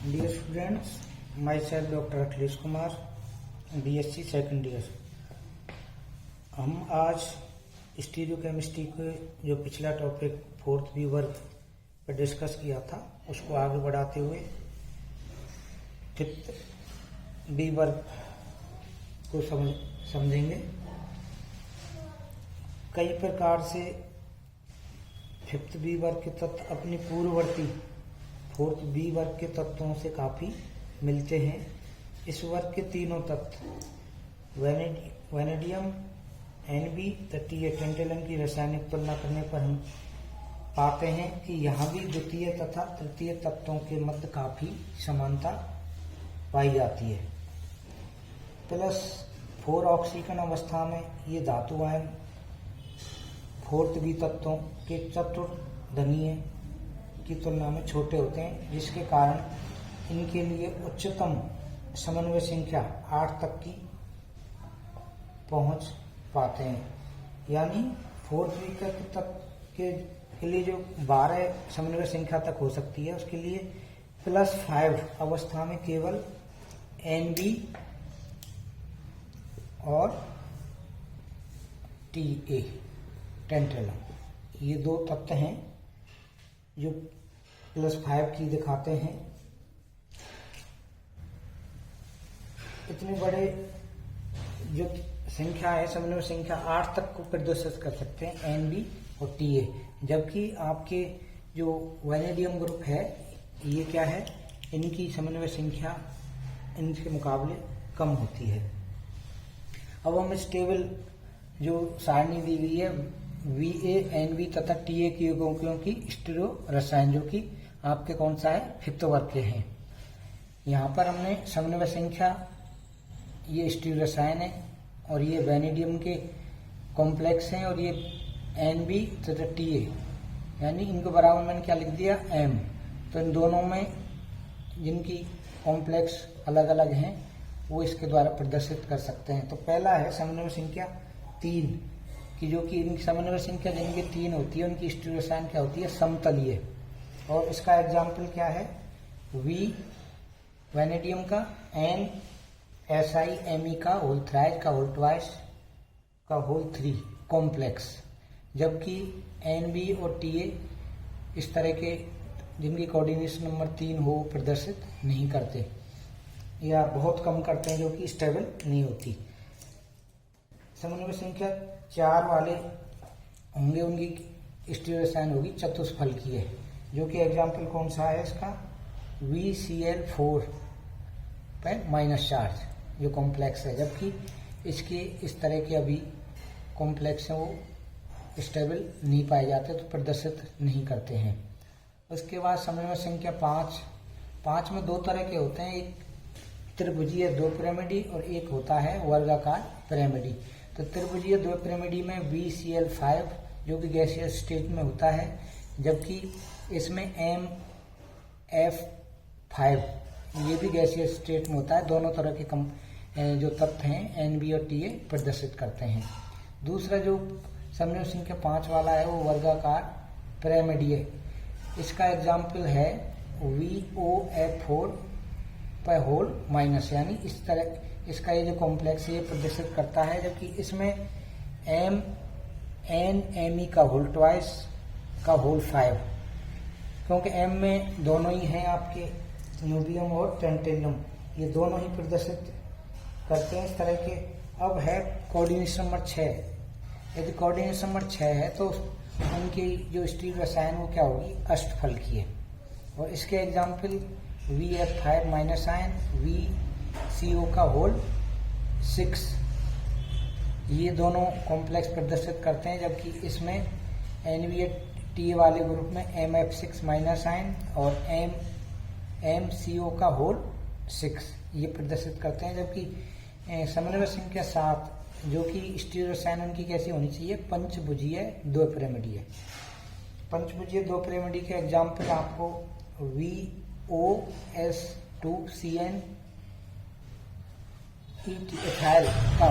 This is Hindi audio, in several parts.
Dear students, myself Dr. Akhilesh Kumar, BSc second year. हम आज स्टीरियोकेमिस्ट्री के जो पिछला टॉपिक फोर्थ बी वर्ग पर डिस्कस किया था उसको आगे बढ़ाते हुए फिफ्थ बी वर्ग को समझेंगे। कई प्रकार से फिफ्थ बी वर्ग के तत्व अपनी पूर्ववर्ती फोर्थ बी वर्ग के तत्वों से काफी मिलते हैं। इस वर्ग के तीनों तत्व वैनेडियम, एनबी तथा टेंटेलम की रासायनिक तुलना करने पर हम पाते हैं कि यहाँ भी द्वितीय तथा तृतीय तत्वों के मध्य काफी समानता पाई जाती है। +4 ऑक्सीकरण अवस्था में ये धातु आयन फोर्थ बी तत्वों के चतुर्धनीय की तुलना में छोटे होते हैं, जिसके कारण इनके लिए उच्चतम समन्वय संख्या 8 तक की पहुंच पाते हैं। यानी फोर्थ बी तत्व के लिए जो 12 समन्वय संख्या तक हो सकती है, उसके लिए +5 अवस्था में केवल एनबी और टीए टेंटेलम ये दो तत्व हैं जो +5 की दिखाते हैं। इतने बड़े जो संख्या है समन्वय संख्या 8 तक को प्रदर्शित कर सकते हैं एनबी और टीए, जबकि आपके जो वैनेडियम ग्रुप है ये क्या है, इनकी समन्वय संख्या इनके मुकाबले कम होती है। अब हम इस टेबल जो सारणी दी गई है VA, NB तथा TA की यौगिकों की स्टीरियो रसायन जो कि आपके कौन सा है, फिफ्थ वर्ग के हैं। यहाँ पर हमने समन्वय संख्या ये स्टीरियो रसायन है और ये वैनेडियम के कॉम्प्लेक्स हैं और ये NB तथा TA, यानी इनको बराबर मैंने क्या लिख दिया M। तो इन दोनों में जिनकी कॉम्प्लेक्स अलग अलग हैं वो इसके द्वारा प्रदर्शित कर सकते हैं। तो पहला है समन्वय संख्या 3 कि जो कि इनकी समन्वय संख्या जिनकी 3 होती है उनकी स्टीरियो रसायन क्या होती है, समतलीय। और इसका एग्जाम्पल क्या है, V वैनेडियम का, N SiMe का होल थ्राइज का होल ट्वाइस का होल 3 कॉम्प्लेक्स, जबकि NB और TA इस तरह के जिनकी कोऑर्डिनेशन नंबर 3 हो प्रदर्शित नहीं करते या बहुत कम करते हैं, जो कि स्टेबल नहीं होती। समन्वय संख्या 4 वाले होंगे उनकी स्टीरियो रसायन होगी चतुष्फल की है, जो कि एग्जाम्पल कौन सा है इसका, VCl4 पर माइनस चार्ज जो कॉम्प्लेक्स है, जबकि इसके इस तरह के अभी कॉम्प्लेक्स हैं वो स्टेबल नहीं पाए जाते तो प्रदर्शित नहीं करते हैं। उसके बाद समन्वय संख्या 5 में 2 तरह के होते हैं, एक त्रिभुजीय द्विपिरामिडी और एक होता है वर्गाकार पिरामिडी। तो त्रिभुजीय द्विपिरामिडी में VCl5 जो कि गैसियस स्टेट में होता है, जबकि इसमें MF5 ये भी गैसियस स्टेट में होता है। दोनों तरह के जो तत्व हैं NB और TA प्रदर्शित करते हैं। दूसरा जो समन्वय संख्या 5 वाला है वो वर्गाकार पिरामिडी है। इसका एग्जाम्पल है VOF4 पर होल माइनस, यानी इस तरह इसका ये जो कॉम्प्लेक्स ये प्रदर्शित करता है, जबकि इसमें NMe का होल ट्वाइस का होल 5, क्योंकि M में दोनों ही हैं आपके न्यूबियम और टेंटेलम, ये दोनों ही प्रदर्शित करते हैं इस तरह के। अब है कोऑर्डिनेशन नंबर 6। यदि कोऑर्डिनेशन नंबर 6 है तो उनकी जो स्टीरियो रसायन वो क्या होगी, अष्टफल की है। और इसके example VF5 minus ion, VCO का होल 6 ये दोनों कॉम्प्लेक्स प्रदर्शित करते हैं, जबकि इसमें NB TA वाले ग्रुप में MF6 माइनस आयन और MCO का होल 6 ये प्रदर्शित करते हैं। जबकि समन्वय संख्या 7 जो कि स्टीरियो रसायन उनकी कैसी होनी चाहिए, पंचभुजीय द्विपिरामिडी है। पंचभुजीय द्विपिरामिडी के एग्जाम्पल आपको VOS2CN इथाइल का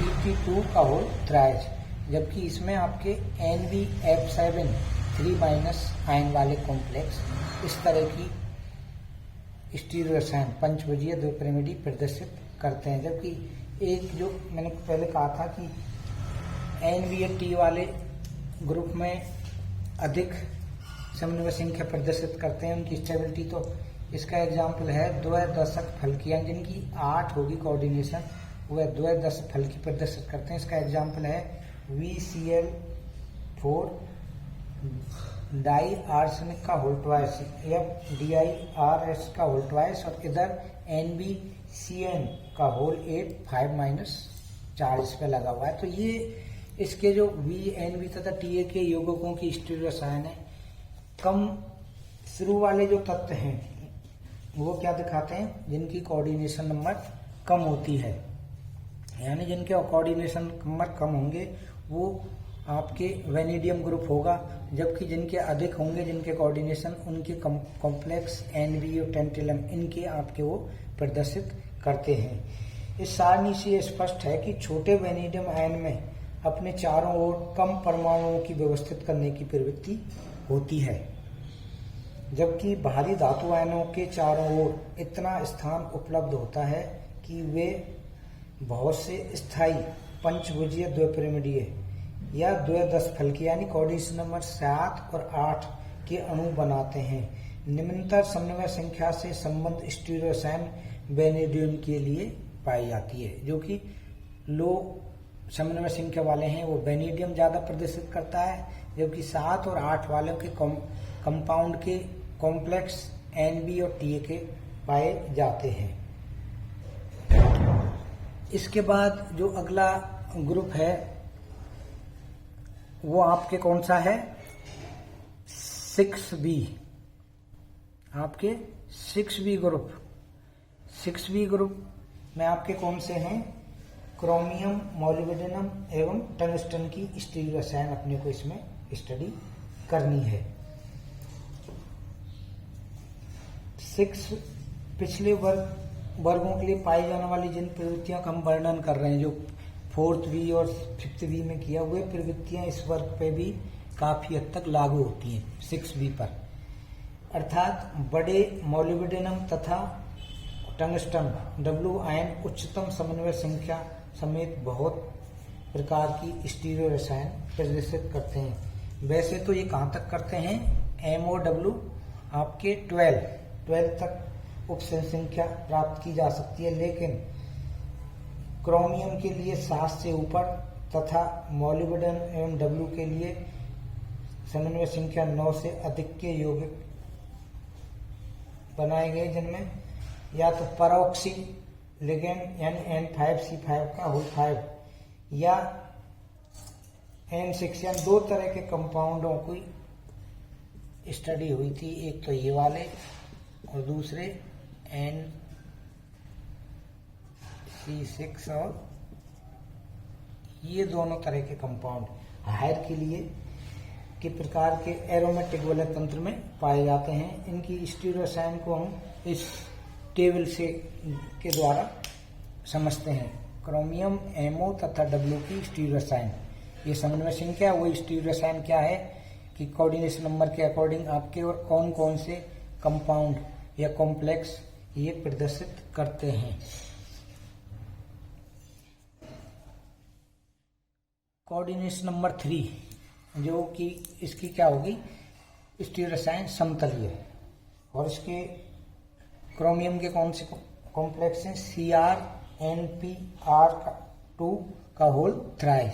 EP2 का होल थ्राइज, जबकि इसमें आपके NBF7 3 माइनस आयन वाले कॉम्प्लेक्स इस तरह की स्टीरियो रसायन पंचभुजीय द्विपिरिमिडीय प्रदर्शित करते हैं। जबकि एक जो मैंने पहले कहा था कि NB/T वाले ग्रुप में अधिक समन्वय संख्या प्रदर्शित करते हैं उनकी स्टेबिलिटी, तो इसका एग्जाम्पल है द्वैदशक फलकी, जिनकी 8 होगी कोऑर्डिनेशन, वह द्वैदशक फलकी प्रदर्शित करते हैं। इसका एग्जाम्पल है VCl4 डाई आर्सेनिक का होल ट्वाइस, FDiRs का होल ट्वाइस, और इधर NbCN का होल 8 चार्ज इस पे लगा हुआ है। तो ये इसके जो VNB तथा TA के यौगिकों की स्टीरियो रसायन है। कम शुरू वाले जो तत्व हैं वो क्या दिखाते हैं, जिनकी कोऑर्डिनेशन नंबर कम होती है, यानी जिनके कोऑर्डिनेशन नंबर कम होंगे वो आपके वेनेडियम ग्रुप होगा। जबकि जिनके अधिक होंगे, जिनके कोऑर्डिनेशन, उनके कॉम्प्लेक्स NB और टेंटेलम, इनके आपके वो प्रदर्शित करते हैं। इस सारणी से स्पष्ट है कि छोटे वेनेडियम आयन में अपने चारों ओर कम परमाणुओं की व्यवस्थित करने की प्रवृत्ति होती है, जबकि भारी धातु आयनों के चारों ओर इतना स्थान उपलब्ध होता है कि वे बहुत से स्थायी पंचभुजीय द्विपिरिमिडीय या द्वैदशफलकी यानी कोऑर्डिनेशन नंबर 7 और 8 के अणु बनाते हैं। निम्नतर समन्वय संख्या से संबंध स्टीरियो रसायन वेनेडियम के लिए पाई जाती है। जो कि लो समन्वय संख्या वाले हैं वो वेनेडियम ज्यादा प्रदर्शित करता है, जबकि 7 और 8 वालों के कंपाउंड के कॉम्प्लेक्स NB और TA के पाए जाते हैं। इसके बाद जो अगला ग्रुप है वो आपके कौन सा है, 6B। आपके 6B ग्रुप, 6B ग्रुप में आपके कौन से हैं, क्रोमियम, मोलिब्डेनम एवं टंगस्टन की स्टीरियो रसायन अपने को इसमें स्टडी करनी है। 6 पिछले वर्गों के लिए पाई जाने वाली जिन प्रवृत्तियों का हम वर्णन कर रहे हैं, जो 4th B और 5th B में किया, हुए प्रवृत्तियां इस वर्ग पे भी काफी हद तक लागू होती हैं 6B पर। अर्थात बड़े मोलिब्डेनम तथा टंगस्टन W आयन उच्चतम समन्वय संख्या समेत बहुत प्रकार की स्टीरियो रसायन प्रदर्शित करते हैं। वैसे तो ये कहाँ तक करते हैं, MOW आपके 12 तक उपसंख्या प्राप्त की जा सकती है, लेकिन क्रोमियम के लिए 7 से ऊपर तथा मोलिब्डेनम एवं W के लिए समन्वय संख्या 9 से अधिक के यौगिक बनाए गए, जिनमें या तो परऑक्सी लिगेंड यानी N5C5 का होल 5 या N6 यानी 2 तरह के कंपाउंडों की स्टडी हुई थी। एक तो ये वाले और दूसरे NC6 और ये दोनों तरह के कंपाउंड हायर के लिए के प्रकार के एरोमेटिक वलय तंत्र में पाए जाते हैं। इनकी स्टीरियो रसायन को हम इस टेबल से के द्वारा समझते हैं। क्रोमियम, MO तथा W की स्टीरियो रसायन, ये समन्वय संख्या, वो स्टीरियो रसायन क्या है कि कोऑर्डिनेशन नंबर के अकॉर्डिंग आपके और कौन कौन से कंपाउंड या कॉम्प्लेक्स ये प्रदर्शित करते हैं। कोऑर्डिनेशन नंबर 3 जो कि इसकी क्या होगी, स्टीरियो रसायन समतलीय, और इसके क्रोमियम के कौन से कॉम्प्लेक्स हैं, CrNpR2 का होल थ्राइस।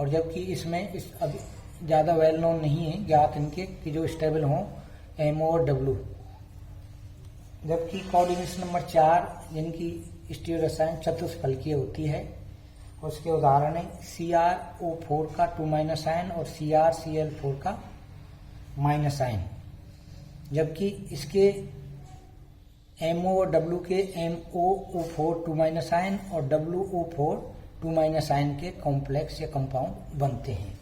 और जबकि इसमें इस अभी ज्यादा वेल नोन नहीं है ज्ञात इनके कि जो स्टेबल हों MO और W। जबकि कोऑर्डिनेशन नंबर 4 जिनकी स्टीरियो रसायन चतुष्फलकीय होती है, उसके उदाहरण है CrO4 का 2- आयन और CrCl4 का माइनस आयन। जबकि इसके MO और W के MOO4 2- आयन और WO4 2- आयन के कॉम्प्लेक्स या कंपाउंड बनते हैं।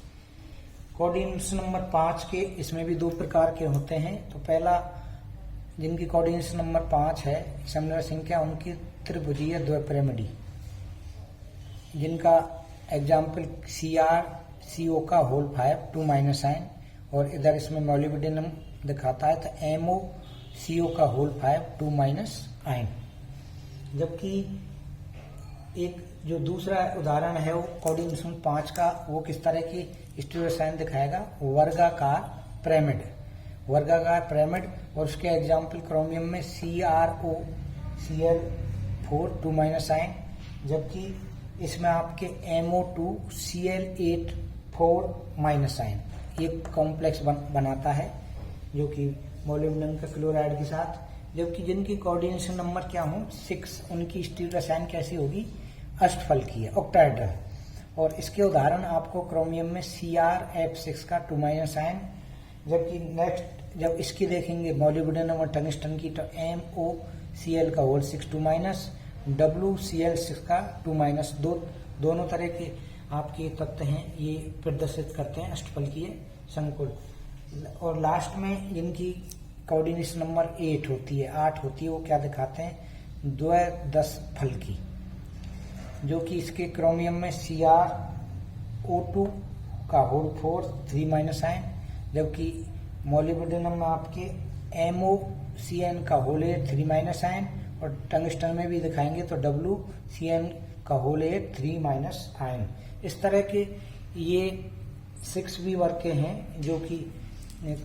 कोऑर्डिनेशन नंबर 5 के इसमें भी 2 प्रकार के होते हैं। तो पहला जिनकी कोऑर्डिनेशन नंबर 5 है समन्वय संख्या, उनकी त्रिभुजीय द्विपिरिमिडी, जिनका एग्जाम्पल CrCO का होल 5 2- आयन, और इधर इसमें मोलिब्डेनम दिखाता है। तो MO CO का होल 5 2 माइनस आयन। जबकि एक जो दूसरा उदाहरण है वो कोऑर्डिनेशन 5 का, वो किस तरह की स्टीरियो रसायन दिखाएगा, वर्गाकार पिरामिड, वर्गाकार पिरामिड, और उसके एग्जाम्पल क्रोमियम में CrO Cl4 2 माइनस आयन, जबकि इसमें आपके MO2 Cl8 4 माइनस आयन, ये कॉम्प्लेक्स बनाता है जो कि मोलिब्डेनम के क्लोराइड के साथ। जबकि जिनकी कोऑर्डिनेशन नंबर क्या हो 6, उनकी स्टीरियो रसायन कैसी होगी, अष्टफल की है, ऑक्टाहेड्रल। और इसके उदाहरण आपको क्रोमियम में CrF6 का 2 माइनस आयन, जबकि नेक्स्ट जब इसकी देखेंगे मोलिब्डेनम और टंगस्टन की, तो MOCl का होल 6 2 माइनस, WCl6 का 2 माइनस, दोनों तरह के आपके तत्व हैं, ये प्रदर्शित करते हैं अष्टफल की संकुल। और लास्ट में जिनकी कोऑर्डिनेशन नंबर 8 होती है, वो क्या दिखाते हैं, द्वैदश फल की, जो कि इसके क्रोमियम में CrO2 का होल 4 3 माइनस आयन, जबकि मोलिब्डेनम में आपके MOCN का होल 8 3 माइनस आयन, और टंगस्टन में भी दिखाएंगे तो WCN का होल 8 3 माइनस आयन। इस तरह के ये 6B वर्ग के हैं जो कि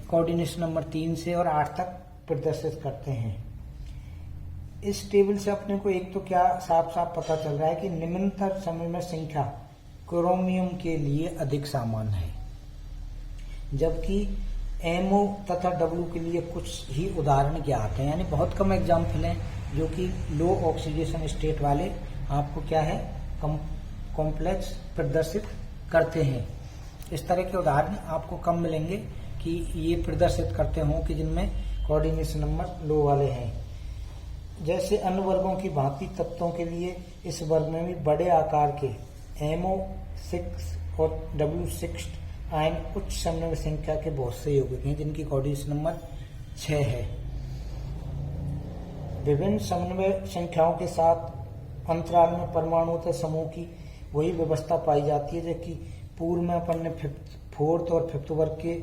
कोऑर्डिनेशन नंबर 3 से और 8 तक प्रदर्शित करते हैं। इस टेबल से अपने को एक तो क्या साफ साफ पता चल रहा है कि निम्नतर समन्वय संख्या क्रोमियम के लिए अधिक सामान्य है, जबकि MO तथा W के लिए कुछ ही उदाहरण ज्ञात हैं, यानी बहुत कम एग्जाम्पल हैं जो कि लो ऑक्सीडेशन स्टेट वाले आपको क्या है कॉम्प्लेक्स प्रदर्शित करते हैं। इस तरह के उदाहरण आपको कम मिलेंगे कि ये प्रदर्शित करते हों कि जिनमें कोऑर्डिनेशन नंबर लो वाले हैं। जैसे अन्य वर्गों की भांति तत्वों के लिए इस वर्ग में भी बड़े आकार के MO6 और W6 आयन उच्च समन्वय संख्या के बहुत से यौगिक हैं जिनकी कोऑर्डिनेशन नंबर 6 है। विभिन्न समन्वय संख्याओं के साथ अंतराल में परमाणु तथा समूह की वही व्यवस्था पाई जाती है, जबकि पूर्व में अपन ने 4th और 5th वर्ग के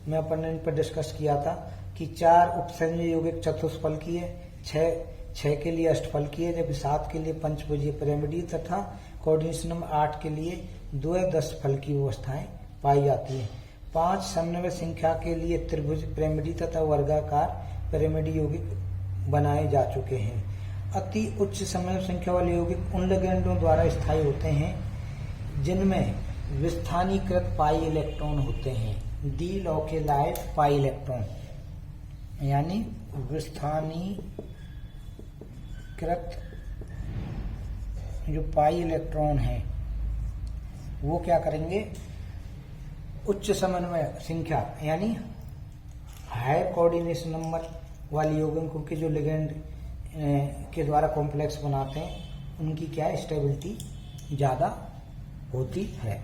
में अपन ने इन पर डिस्कस किया था कि 4 उपसंयोजी यौगिक चतुष्फल की है, 6 के लिए अष्टफल की है, जबकि 7 के लिए पंचभुजीय पिरामिडीय तथा कोऑर्डिनेशन नंबर 8 के लिए द्वैदश फल की व्यवस्थाएं पाई जाती है। 5 समन्वय संख्या के लिए त्रिभुज पिरामिडीय तथा वर्गाकार पिरामिडीय यौगिक बनाए जा चुके हैं। अति उच्च समन्वय संख्या वाले यौगिक उन लिगेंडों द्वारा स्थायी होते हैं जिनमें विस्थानीकृत पाई इलेक्ट्रॉन होते हैं, डिलॉकेलाइट पाई इलेक्ट्रॉन, यानी विस्थानीकृत जो पाई इलेक्ट्रॉन है वो क्या करेंगे, उच्च समन्वय संख्या यानी हाई कोऑर्डिनेशन नंबर वाले यौगिकों के जो लिगेंड के द्वारा कॉम्प्लेक्स बनाते हैं उनकी क्या स्टेबिलिटी ज्यादा होती है।